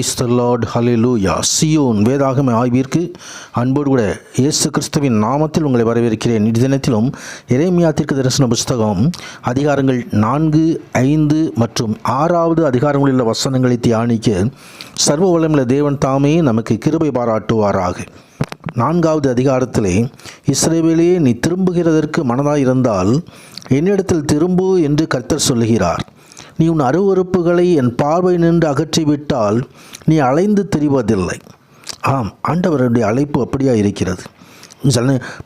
Praise the Lord, hallelujah. Zion வேதாகம ஆய்விற்கு அன்போடு கூட இயேசு கிறிஸ்துவின் நாமத்தில் உங்களை வரவேற்கிறேன். இந்த தினத்திலும் எரேமியா தீர்க்கதரிசன புஸ்தகம் அதிகாரங்கள் 4, 5 மற்றும் 6வது அதிகாரங்களில் உள்ள வசனங்களை தியானிக்க சர்வ வல்லமையுள்ள தேவன் தாமே நமக்கு கிருபை பாராட்டுவாராக. 4வது அதிகாரத்திலே, இஸ்ரவேலே, நீ திரும்புகிறதற்கு மனதாயிருந்தால் என்னிடத்தில் திரும்பு என்று கர்த்தர் சொல்லுகிறார். நீ உன் அருவருப்புகளை என் பார்வை நின்று அகற்றிவிட்டால் நீ அலைந்து திரிவதில்லை. ஆம், ஆண்டவருடைய அழைப்பு அப்படியா இருக்கிறது.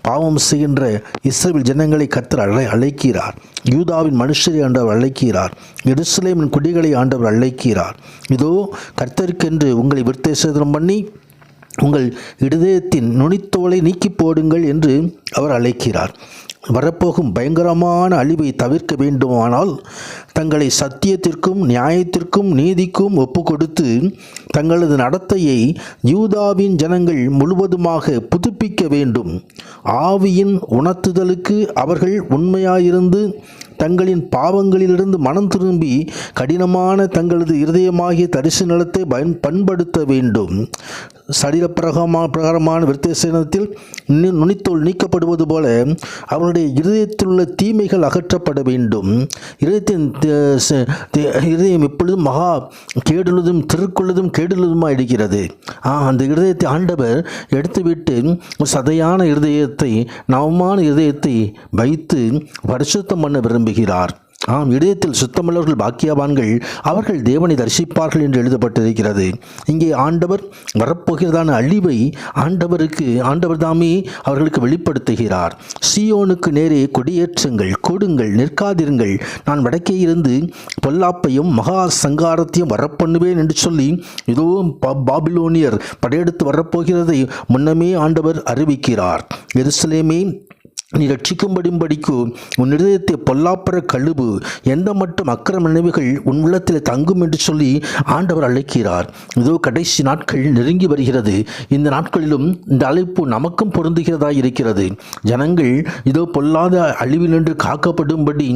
பாவம் செய்கின்ற இஸ்ரவேல் ஜனங்களை கர்த்தர் அழைக்கிறார். யூதாவின் மனுஷரை ஆண்டவர் அழைக்கிறார். எருசலேமின் குடிகளை ஆண்டவர் அழைக்கிறார். இதோ கர்த்தருக்கென்று உங்களை விருத்தசேதனம் பண்ணி உங்கள் இருதயத்தின் நுனித்தோலை நீக்கி போடுங்கள் என்று அவர் அழைக்கிறார். வரப்போகும் பயங்கரமான அழிவை தவிர்க்க வேண்டுமானால் தங்களை சத்தியத்திற்கும் நியாயத்திற்கும் நீதிக்கும் ஒப்பு கொடுத்து தங்களது நடத்தையை யூதாவின் ஜனங்கள் முழுவதுமாக புதுப்பிக்க வேண்டும். ஆவியின் உணர்த்துதலுக்கு அவர்கள் உண்மையாயிருந்து தங்களின் பாவங்களிலிருந்து மனம் திரும்பி கடினமான தங்களது இருதயமாகிய தரிசு நிலத்தை பண்படுத்த வேண்டும். பிரகாரமான விருத்தசேதனத்தில் நுனித்தோல் நீக்கப்படுவது போல அவருடைய இருதயத்தில் உள்ள தீமைகள் அகற்றப்பட வேண்டும். இருதயம் எப்பொழுதும் மகா கேடுள்ளதும் திருக்குள்ளதும் கேடுள்ளதுமாக இருக்கிறது. அந்த இருதயத்தை ஆண்டவர் எடுத்துவிட்டு சதையான இருதயத்தை, நவமான இருதயத்தை வைத்து பரிசுத்தம் பண்ண விரும்புகிறார். இதயத்தில் சுத்தமுள்ளவர்கள் பாக்கியவான்கள், அவர்கள் தேவனை தரிசிப்பார்கள் என்று எழுதப்பட்டிருக்கிறது. இங்கே ஆண்டவர் வரப்போகிறதான அழிவை ஆண்டவர் தாமே அவர்களுக்கு வெளிப்படுத்துகிறார். சியோனுக்கு நேரே கொடியேற்றுங்கள், கொடுங்கள், நிற்காதிருங்கள். நான் வடக்கே இருந்து பொல்லாப்பையும் மகா சங்காரத்தையும் வரப்பண்ணுவேன் என்று சொல்லி இதோ பாபிலோனியர் படையெடுத்து வரப்போகிறதை முன்னமே ஆண்டவர் அறிவிக்கிறார். எருசலேமே, நீ ரட்சிக்கும்படிக்கு உன் இருதயத்தை பொல்லாப்பற கழுவு, எந்த மட்டும் அக்கிரம நினைவுகள் உன் உள்ளத்தில் தங்கும் என்று சொல்லி ஆண்டவர் அழைக்கிறார். இதோ கடைசி நாட்கள் நெருங்கி வருகிறது. இந்த நாட்களிலும் இந்த அழைப்பு நமக்கும் பொருந்துகிறதா இருக்கிறது. ஜனங்கள் இதோ பொல்லாத அழிவில் நின்று காக்கப்படும்படி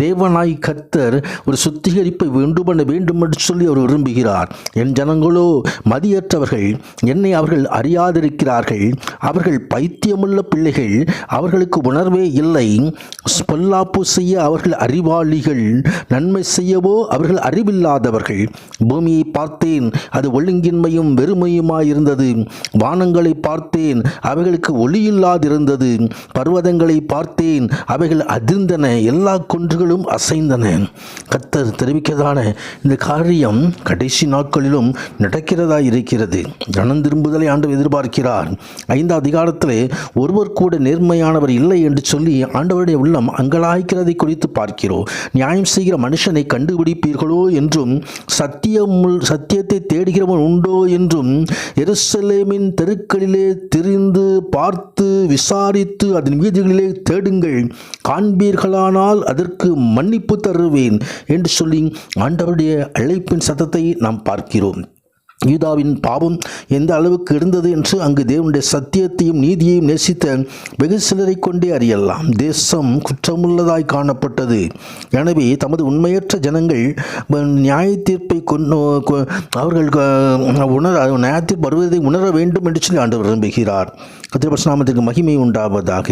தேவனாய் கர்த்தர் ஒரு சுத்திகரிப்பை பண்ண வேண்டும் என்று சொல்லி அவர் விரும்புகிறார். என் ஜனங்களோ மதியற்றவர்கள், என்னை அவர்கள் அறியாதிருக்கிறார்கள். அவர்கள் பைத்தியமுள்ள பிள்ளைகள், அவர்களுக்கு உணர்வே இல்லை. பொல்லாப்பு செய்ய அவர்கள் அறிவாளிகள், நன்மை செய்யவோ அவர்கள் அறிவில்லாதவர்கள். பூமியை பார்த்தேன், அது ஒழுங்கின்மையும் வெறுமையுமாயிருந்தது. வானங்களை பார்த்தேன், அவைகளுக்கு ஒளியில்லாதிருந்தது. பர்வதங்களை பார்த்தேன், அவைகள் அதிர்ந்தன, எல்லா குன்றுகளும் அசைந்தன. கர்த்தர் தெரிவிக்கிறதான இந்த காரியம் கடைசி நாட்களிலும் நடக்கிறதா இருக்கிறது. ஜனம் திரும்புதலை ஆண்டவர் எதிர்பார்க்கிறார். 5வது அதிகாரத்திலே, ஒருவர் கூட நேர்மையானவர் இல்லை என்று சொல்லி ஆண்டவருடைய உள்ளம் அங்கலாய்க்கிறதை குறித்து பார்க்கிறோம். நியாயம் செய்கிற மனுஷனை கண்டுபிடிப்பீர்களோ என்றும், சத்தியத்தை தேடுகிறவன் உண்டோ என்றும், எருசலேமின் தெருக்களிலே திரிந்து பார்த்து விசாரித்து அதன் வீதிகளிலே தேடுங்கள், காண்பீர்களானால் அதற்கு மன்னிப்பு தருவேன் என்று சொல்லி ஆண்டவருடைய அழைப்பின் சத்தத்தை நாம் பார்க்கிறோம். யூதாவின் பாவம் எந்த அளவுக்கு இருந்தது என்று அங்கு தேவனுடைய சத்தியத்தையும் நீதியையும் நேசித்த வெகு சிலரை கொண்டே அறியலாம். தேசம் குற்றமுள்ளதாய் காணப்பட்டது. எனவே தமது உண்மையற்ற ஜனங்கள் நியாய தீர்ப்பை அவர்கள் நியாயத்தீர்ப்பு வருவதை உணர வேண்டும் என்று சொல்லி ஆண்டவர் விரும்புகிறார். கர்த்தருடைய நாமத்திற்கு மகிமை உண்டாவதாக.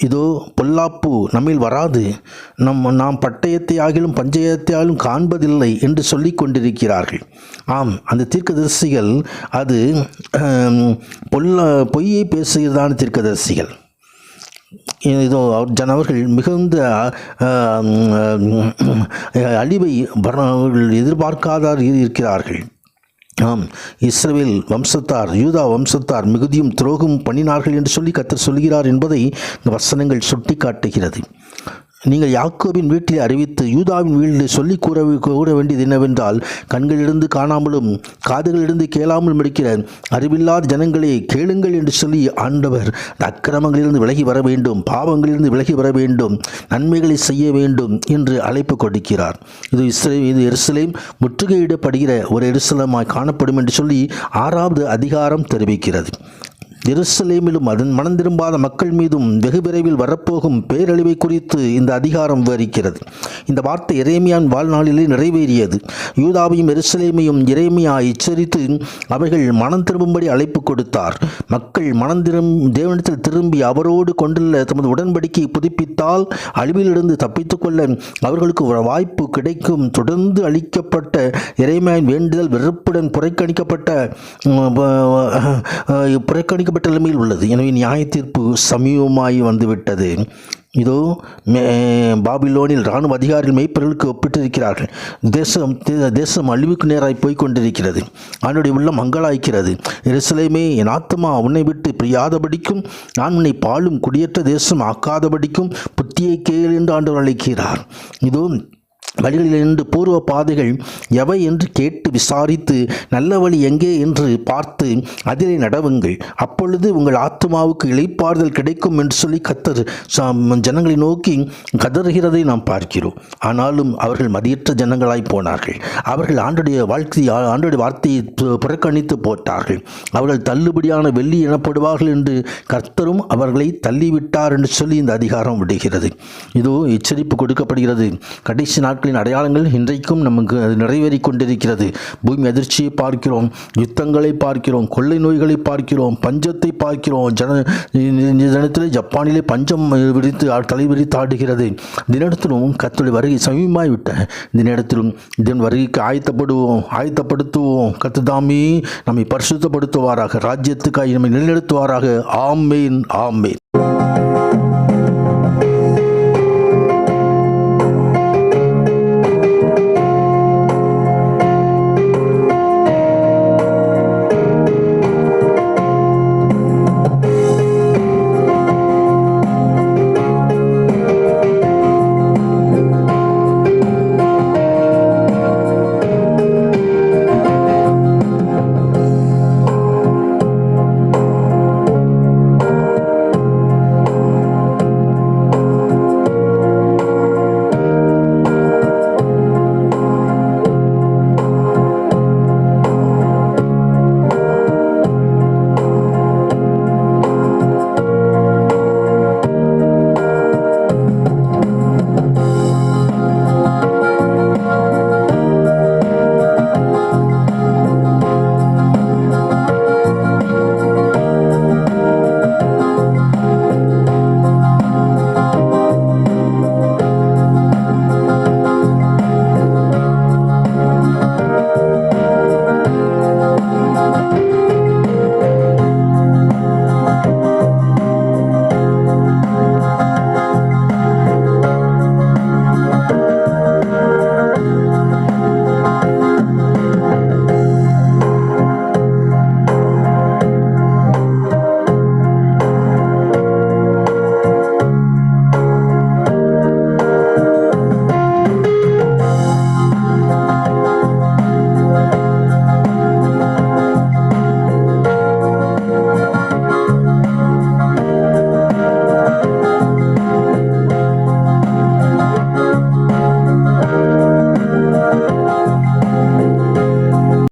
இதோ பொல்லாப்பு நம்மில் வராது, நாம் பட்டயத்தை ஆகிலும் பஞ்சயத்தை ஆகிலும் காண்பதில்லை என்று சொல்லி கொண்டிருக்கிறார்கள். அந்த தீர்க்கதரிசிகள் அது பொய்யை பேசுகிறதான தீர்க்கதரிசிகள். இதோ ஜனவர்கள் மிகுந்த அழிவை எதிர்பார்க்காத இருக்கிறார்கள். இஸ்ரவேல் வம்சத்தார், யூதா வம்சத்தார் மிகுதியும் துரோகம் பண்ணினார்கள் என்று சொல்லி கர்த்தர் சொல்கிறார் என்பதை இந்த வசனங்கள் சுட்டி காட்டுகிறது. நீங்கள் யாக்கோபின் வீட்டில் அறிவித்து யூதாவின் வீட்டில் சொல்லி கூற வேண்டியது என்னவென்றால், கண்களிலிருந்து காணாமலும் காதுகளிலிருந்து கேளாமலும் இருக்கிற அறிவில்லாத ஜனங்களே, கேளுங்கள் என்று சொல்லி ஆண்டவர் அக்கிரமங்களிலிருந்து விலகி வர வேண்டும், பாவங்களிலிருந்து விலகி வர வேண்டும், நன்மைகளை செய்ய வேண்டும் என்று அழைப்பு கொடுக்கிறார். இது எருசலேம் முற்றுகையிடப்படுகிற ஒரு எருசலேமாய் காணப்படும் என்று சொல்லி 6வது அதிகாரம் தெரிவிக்கிறது. எருசலேமிலும் அதன் மனம் திரும்பாத மக்கள் மீதும் வெகு விரைவில் வரப்போகும் பேரழிவை குறித்து இந்த அதிகாரம் விவரிக்கிறது. இந்த வார்த்தை எரேமியாவின் வாழ்நாளிலே நிறைவேறியது. யூதாவையும் எருசலேமையும் எரேமியா எச்சரித்து அவர்கள் மனம் திரும்பும்படி அழைப்பு கொடுத்தார். மக்கள் தேவனிடத்தில் திரும்பி அவரோடு கொண்டுள்ள தமது உடன்படிக்கையை புதுப்பித்தால் அழிவிலிருந்து தப்பித்துக் கொள்ள அவர்களுக்கு ஒரு வாய்ப்பு கிடைக்கும். தொடர்ந்து அளிக்கப்பட்ட எரேமியாவின் வேண்டுதல் வெறுப்புடன் புறக்கணிக்கப்பட்ட நிலைமையில் உள்ளது. எனவே நியாய தீர்ப்பு சமீபமாய் வந்துவிட்டது. இதோ பாபிலோனில் இராணுவ அதிகாரிகள் மெய்ப்பொருளுக்கு ஒப்பிட்டிருக்கிறார்கள். தேசம் அழிவுக்கு நேராய் போய்கொண்டிருக்கிறது. அவனுடைய உள்ளம் மங்களாய்க்கிறது. எருசலேமே, என் ஆத்துமா உன்னை விட்டு பிரியாதபடிக்கும் நான் உன்னை பாழும் குடியேற்ற தேசம் ஆக்காதபடிக்கும் புத்தியை கேள் என்று ஆண்டவர் அழைக்கிறார். இதோ வழிகளிலிருந்து பூர்வ பாதைகள் எவை என்று கேட்டு விசாரித்து நல்ல வழி எங்கே என்று பார்த்து அதிலே நடவுங்கள். அப்பொழுது உங்கள் ஆத்மாவுக்கு இளைப்பாறுதல் கிடைக்கும் என்று சொல்லி கர்த்தர் ஜனங்களை நோக்கி கதறுகிறதை நாம் பார்க்கிறோம். ஆனாலும் அவர்கள் மதியற்ற ஜனங்களாய் போனார்கள். அவர்கள் ஆண்டுடைய வார்த்தையை புறக்கணித்து போட்டார்கள். அவர்கள் தள்ளுபடியான வெள்ளி எனப்படுவார்கள் என்று கர்த்தரும் அவர்களை தள்ளிவிட்டார் என்று சொல்லி இந்த அதிகாரம் விடுகிறது. இதோ எச்சரிப்பு கொடுக்கப்படுகிறது. கடைசி நாட்களின் அடையாளங்கள் இன்றைக்கும் நமக்கு அது நிறைவேறி கொண்டிருக்கிறது. பூமி அதிர்ச்சியை பார்க்கிறோம், யுத்தங்களை பார்க்கிறோம், கொள்ளை நோய்களை பார்க்கிறோம், பஞ்சத்தை பார்க்கிறோம். தினத்திலே ஜப்பானிலே பஞ்சம் தலை விரித்து ஆடுகிறது. தினத்திலும் கர்த்தருடைய வருகை சமீபமாய் விட்ட இந்த நேரத்திலும் இதன் வருகைக்கு ஆயத்தப்படுத்துவோம். கர்த்தர் நம்மை பரிசுத்தப்படுத்துவாராக, ராஜ்யத்துக்காய் நம்மை நிலைநிறுத்துவாராக. ஆமேன், ஆமேன்.